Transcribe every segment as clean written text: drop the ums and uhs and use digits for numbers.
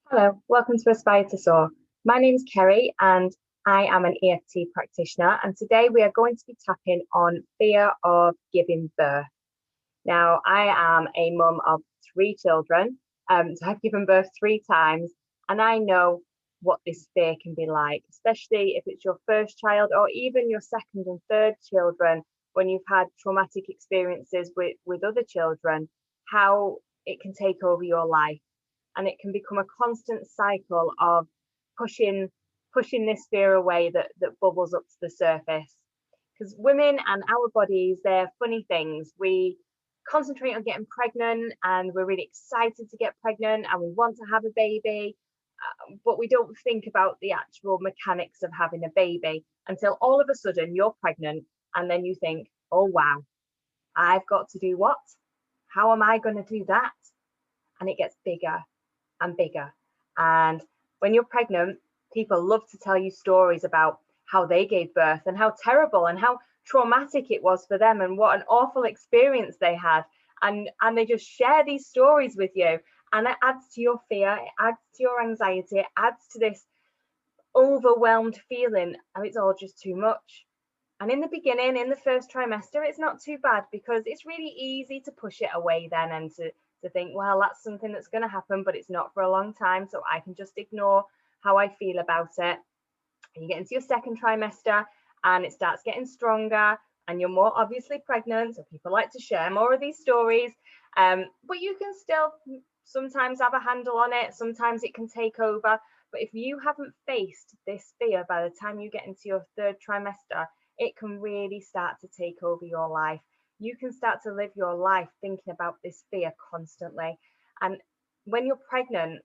Hello, welcome to Aspire to Soar. My name is Kerry and I am an EFT practitioner, and today we are going to be tapping on fear of giving birth. Now, I am a mum of 3 children, so I've given birth 3 times, and I know what this fear can be like, especially if it's your first child or even your second and third children, when you've had traumatic experiences with other children, how it can take over your life. And it can become a constant cycle of pushing this fear away that bubbles up to the surface. Because women and our bodies, they're funny things. We concentrate on getting pregnant and we're really excited to get pregnant and we want to have a baby, but we don't think about the actual mechanics of having a baby until all of a sudden you're pregnant, and then you think, oh wow, I've got to do what? How am I going to do that? And it gets bigger and bigger. And when you're pregnant, people love to tell you stories about how they gave birth and how terrible and how traumatic it was for them and what an awful experience they had. And they just share these stories with you. And it adds to your fear, it adds to your anxiety, it adds to this overwhelmed feeling of it's all just too much. And in the beginning, in the first trimester, it's not too bad because it's really easy to push it away then and to think, well, that's something that's going to happen, but it's not for a long time, so I can just ignore how I feel about it. And you get into your second trimester and it starts getting stronger and you're more obviously pregnant, so people like to share more of these stories, but you can still sometimes have a handle on it. Sometimes it can take over, but if you haven't faced this fear by the time you get into your third trimester, it can really start to take over your life. You can start to live your life thinking about this fear constantly. And when you're pregnant,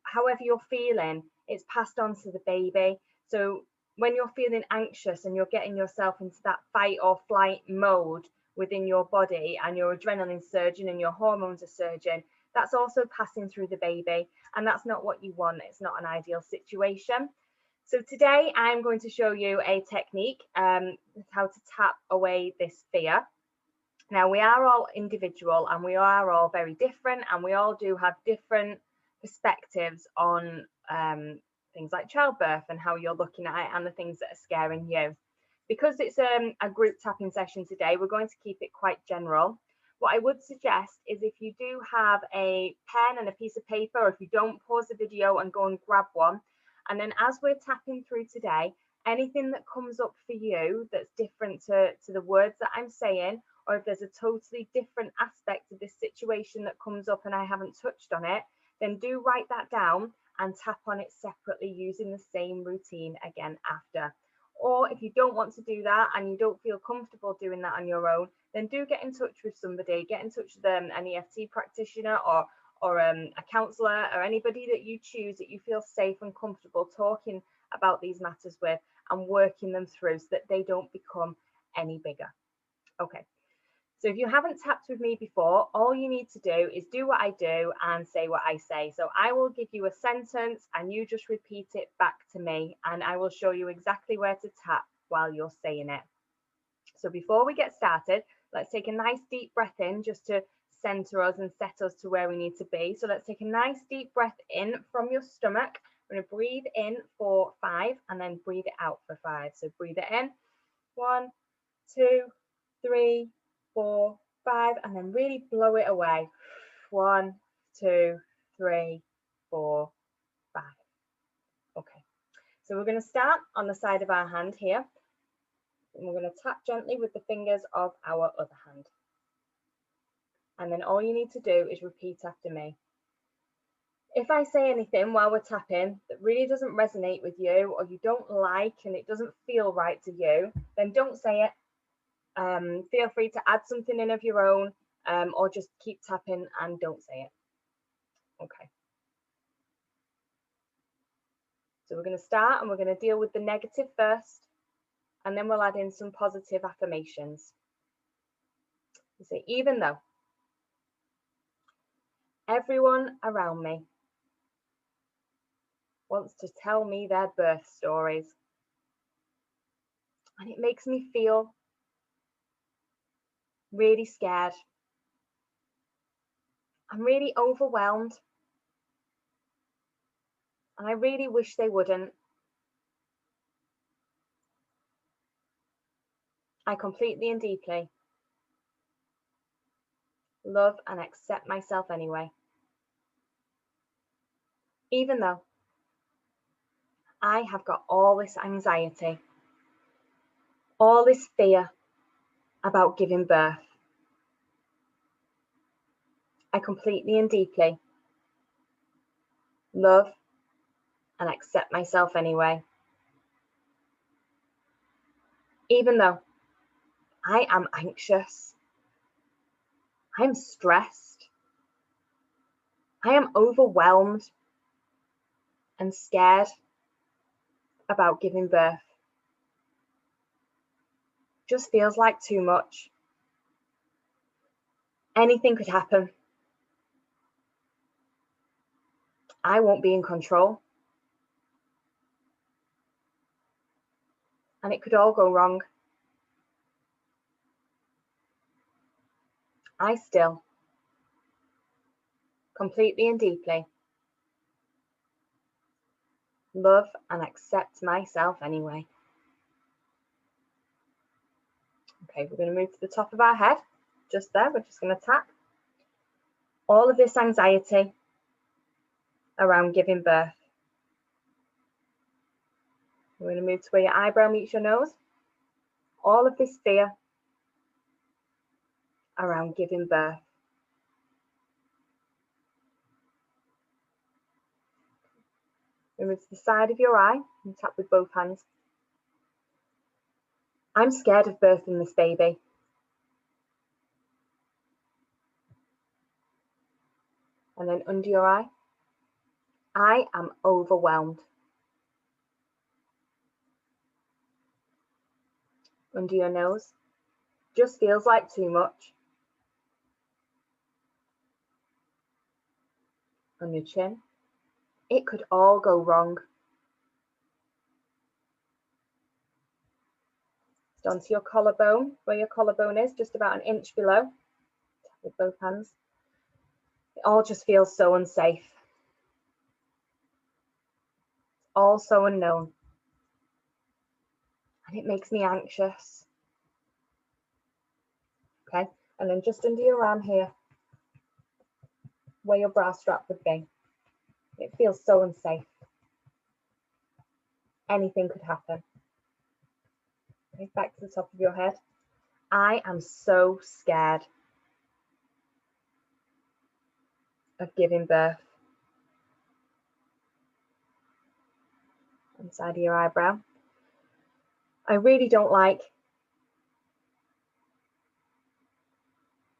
however you're feeling, it's passed on to the baby. So when you're feeling anxious and you're getting yourself into that fight or flight mode within your body and your adrenaline surging and your hormones are surging, that's also passing through the baby. And that's not what you want. It's not an ideal situation. So today I'm going to show you a technique, how to tap away this fear. Now, we are all individual and we are all very different, and we all do have different perspectives on things like childbirth and how you're looking at it and the things that are scaring you. Because it's a group tapping session today, we're going to keep it quite general. What I would suggest is, if you do have a pen and a piece of paper, or if you don't, pause the video and go and grab one. And then as we're tapping through today, anything that comes up for you that's different to the words that I'm saying, or if there's a totally different aspect of this situation that comes up and I haven't touched on it, then do write that down and tap on it separately using the same routine again after. Or if you don't want to do that and you don't feel comfortable doing that on your own, then do get in touch with somebody. Get in touch with an EFT practitioner or a counsellor, or anybody that you choose that you feel safe and comfortable talking about these matters with and working them through so that they don't become any bigger. Okay. So if you haven't tapped with me before, all you need to do is do what I do and say what I say. So I will give you a sentence and you just repeat it back to me, and I will show you exactly where to tap while you're saying it. So before we get started, let's take a nice deep breath in just to center us and set us to where we need to be. So let's take a nice deep breath in from your stomach. We're going to breathe in for 5 and then breathe it out for 5. So breathe it in. 1, 2, 3, 4, 5, and then really blow it away. 1, 2, 3, 4, 5. Okay, so we're going to start on the side of our hand here, and we're going to tap gently with the fingers of our other hand. And then all you need to do is repeat after me. If I say anything while we're tapping that really doesn't resonate with you, or you don't like and it doesn't feel right to you, then don't say it. Feel free to add something in of your own, or just keep tapping and don't say it. Okay. So we're going to start and we're going to deal with the negative first, and then we'll add in some positive affirmations. You say, even though everyone around me wants to tell me their birth stories, and it makes me feel really scared. I'm really overwhelmed. And I really wish they wouldn't. I completely and deeply love and accept myself anyway. Even though I have got all this anxiety, all this fear about giving birth. I completely and deeply love and accept myself anyway. Even though I am anxious, I'm stressed, I am overwhelmed and scared about giving birth. Just feels like too much. Anything could happen. I won't be in control. And it could all go wrong. I still, completely and deeply, love and accept myself anyway. Okay, we're going to move to the top of our head. Just there, we're just going to tap. All of this anxiety around giving birth. We're going to move to where your eyebrow meets your nose. All of this fear around giving birth. We move to the side of your eye and tap with both hands. I'm scared of birthing this baby. And then under your eye, I am overwhelmed. Under your nose, just feels like too much. On your chin, it could all go wrong. Onto your collarbone, where your collarbone is, just about an inch below. Tap with both hands. It all just feels so unsafe. All so unknown. And it makes me anxious. Okay, and then just under your arm here, where your bra strap would be. It feels so unsafe. Anything could happen. Okay, back to the top of your head. I am so scared of giving birth. Inside of your eyebrow. I really don't like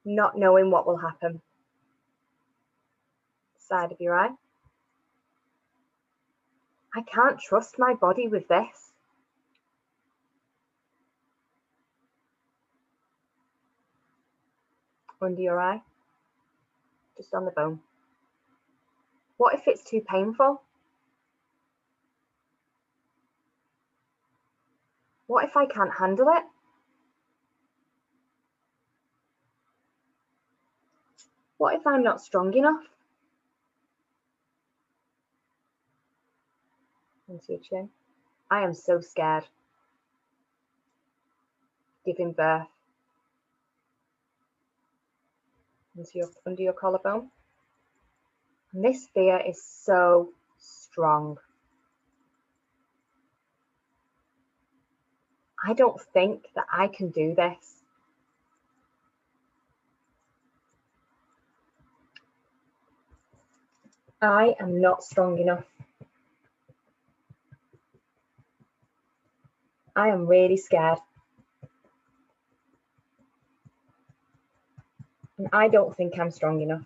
not knowing what will happen. Side of your eye. I can't trust my body with this. Under your eye, just on the bone. What if it's too painful? What if I can't handle it? What if I'm not strong enough? Into your chin. I am so scared. Giving birth. Under your collarbone. And this fear is so strong. I don't think that I can do this. I am not strong enough. I am really scared. And I don't think I'm strong enough.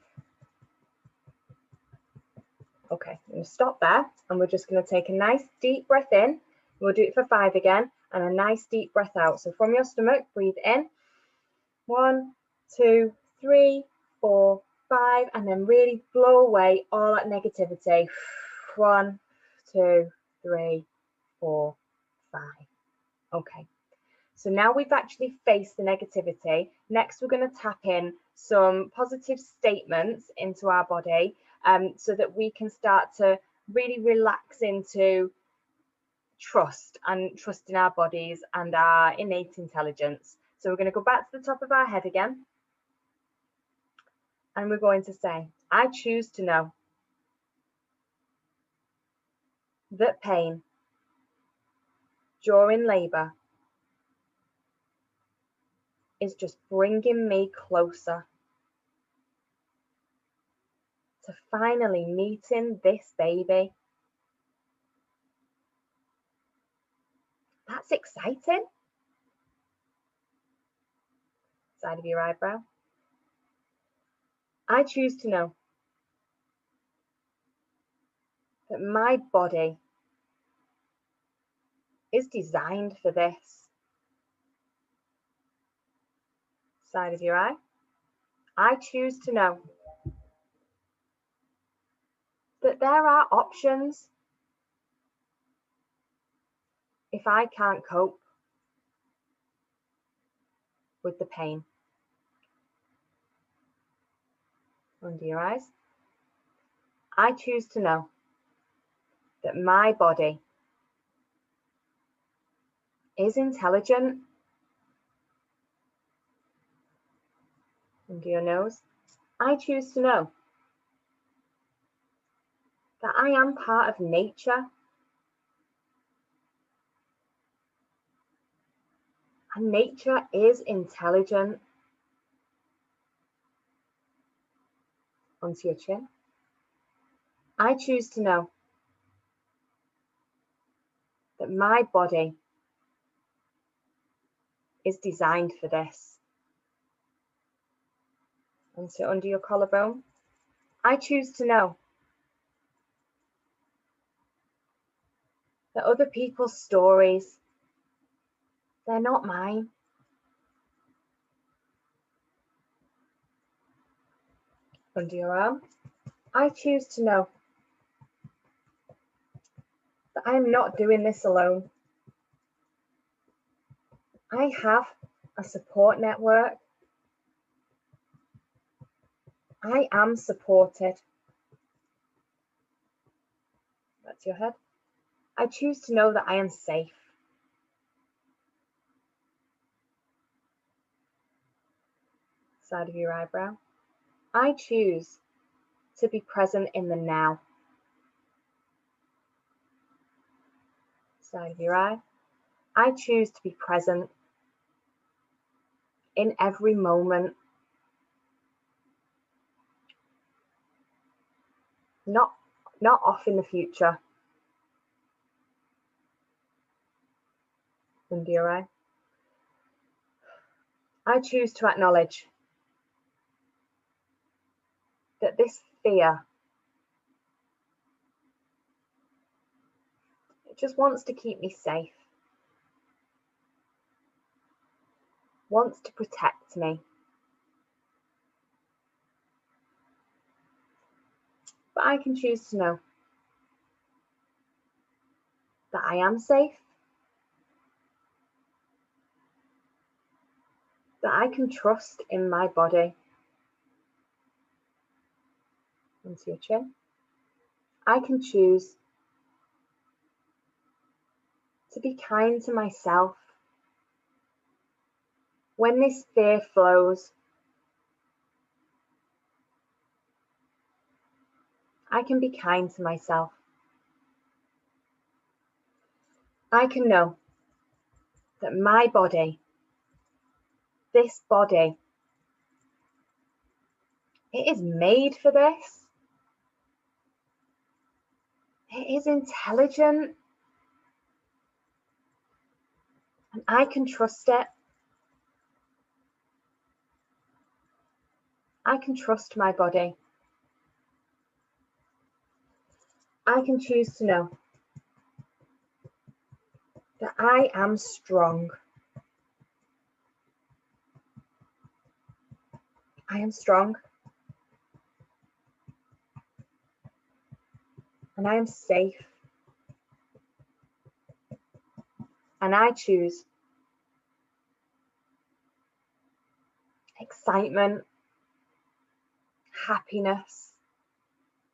Okay, I'm going to stop there and we're just going to take a nice deep breath in. We'll do it for 5 again and a nice deep breath out. So from your stomach, breathe in. 1, 2, 3, 4, 5, and then really blow away all that negativity. 1, 2, 3, 4, 5. Okay. So now we've actually faced the negativity. Next, we're going to tap in some positive statements into our body so that we can start to really relax into trust and trust in our bodies and our innate intelligence. So we're going to go back to the top of our head again. And we're going to say, I choose to know that pain during labour is just bringing me closer to finally meeting this baby. That's exciting. Side of your eyebrow. I choose to know that my body is designed for this. Side of your eye. I choose to know that there are options if I can't cope with the pain. Under your eyes. I choose to know that my body is intelligent. Under your nose. I choose to know that I am part of nature. And nature is intelligent. Onto your chin. I choose to know that my body is designed for this. And so under your collarbone, I choose to know that other people's stories, they're not mine. Under your arm, I choose to know that I'm not doing this alone. I have a support network. I am supported. That's your head. I choose to know that I am safe. Side of your eyebrow. I choose to be present in the now. Side of your eye. I choose to be present in every moment. Not off in the future. Under your eye. I choose to acknowledge that this fear, it just wants to keep me safe, wants to protect me. But I can choose to know that I am safe, that I can trust in my body. Into your chin. I can choose to be kind to myself. When this fear flows, I can be kind to myself. I can know that my body, this body, it is made for this. It is intelligent. And I can trust it. I can trust my body. I can choose to know that I am strong. I am strong. And I am safe. And I choose excitement, happiness,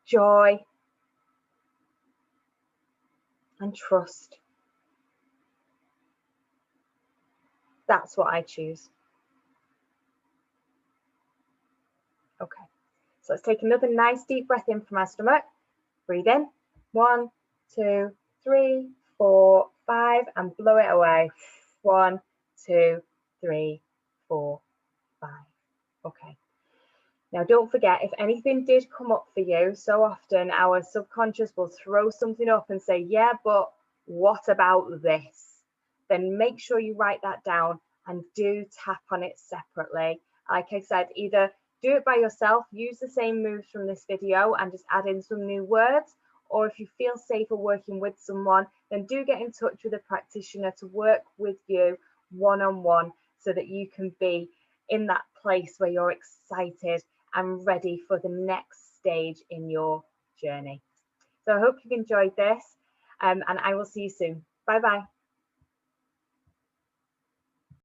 joy, and trust. That's what I choose. Okay, so let's take another nice deep breath in from our stomach. Breathe in. 1, 2, 3, 4, 5, and blow it away. 1, 2, 3, 4, 5. Okay. Now, don't forget, if anything did come up for you, so often our subconscious will throw something up and say, yeah, but what about this? Then make sure you write that down and do tap on it separately. Like I said, either do it by yourself, use the same moves from this video and just add in some new words, or if you feel safer working with someone, then do get in touch with a practitioner to work with you one-on-one so that you can be in that place where you're excited and ready for the next stage in your journey. So I hope you've enjoyed this, and I will see you soon. Bye bye.